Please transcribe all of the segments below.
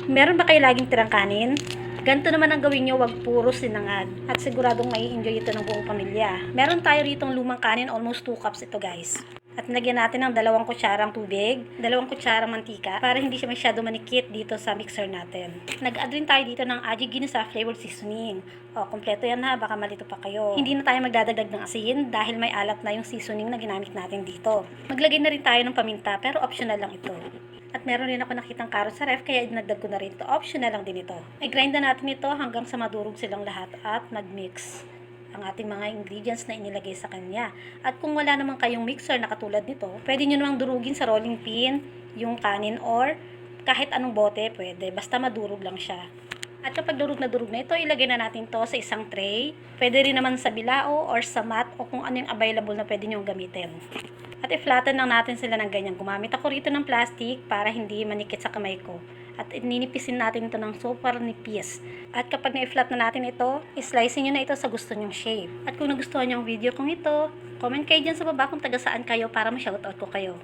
Meron ba kayo laging tirang kanin? Ganito naman ang gawin nyo, wag puro sinangag. At siguradong may enjoy ito ng buong pamilya. Meron tayo ritong lumang kanin, almost 2 cups ito guys. At nilagyan natin ng 2 kutsarang tubig, 2 kutsarang mantika para hindi siya masyado manikit dito sa mixer natin. Nag-add rin tayo dito ng Aji Ginisa flavored seasoning. O, kompleto yan ha, baka malito pa kayo. Hindi na tayo magdadagdag ng asin dahil may alat na yung seasoning na ginamit natin dito. Maglagay na rin tayo ng paminta pero optional lang ito. At meron rin ako nakitang carrot sa ref, kaya dinagdag ko na rin ito. Optional lang din ito. I-grind na natin ito hanggang sa madurog silang lahat at mag-mix ang ating mga ingredients na inilagay sa kanya. At kung wala naman kayong mixer na katulad nito, pwede nyo namang durugin sa rolling pin yung kanin or kahit anong bote pwede. Basta madurog lang siya. At kapag durog na ito, ilagay na natin to sa isang tray. Pwede rin naman sa bilao or sa mat o kung ano yung available na pwede nyo gamitin. At i-flatten lang natin sila ng ganyan. Gumamit ako rito ng plastic para hindi manikit sa kamay ko. At ninipisin natin ito ng super nipis. At kapag na-flat na natin ito, i-slice nyo na ito sa gusto nyong shape. At kung nagustuhan nyo ang video kong ito, comment kayo dyan sa baba kung taga saan kayo para ma-shoutout ko kayo.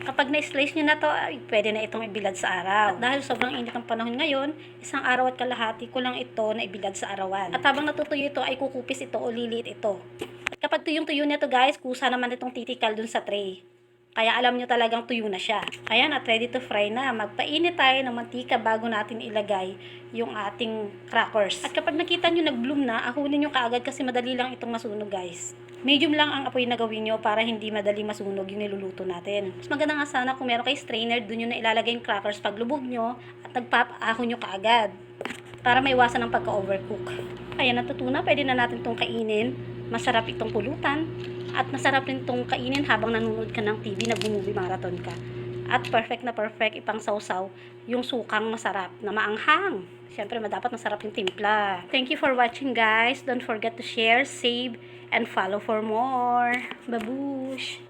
Kapag na-slice nyo na to, ay, pwede na itong ibilad sa araw. At dahil sobrang init ang panahon ngayon, 1 araw at kalahati ko lang ito na ibilad sa arawan. At habang natutuyo ito, ay kukupis ito o liliit ito. At kapag tuyong-tuyo nito guys, kusa naman itong titikal dun sa tray. Kaya alam nyo talagang tuyo na siya. Ayan, at ready to fry na. Magpainit tayo ng mantika bago natin ilagay yung ating crackers. At kapag nakita nyo nag-bloom na, ahunin nyo kaagad kasi madali lang itong masunog guys. Medium lang ang apoy na gawin nyo para hindi madali masunog yung niluluto natin. Mas maganda nga sana kung meron kayo strainer, dun nyo na ilalagay yung crackers pag lubog nyo at nagpap-ahon nyo kaagad. Para maiwasan ang pagka-overcook. Ayan, natutuna. Pwede na natin itong kainin. Masarap itong pulutan. At masarap rin itong kainin habang nanonood ka ng TV, nag-movie marathon ka. At perfect na perfect ipang sausaw yung sukang masarap na maanghang. Siyempre, dapat masarap yung timpla. Thank you for watching guys. Don't forget to share, save, and follow for more. Babush!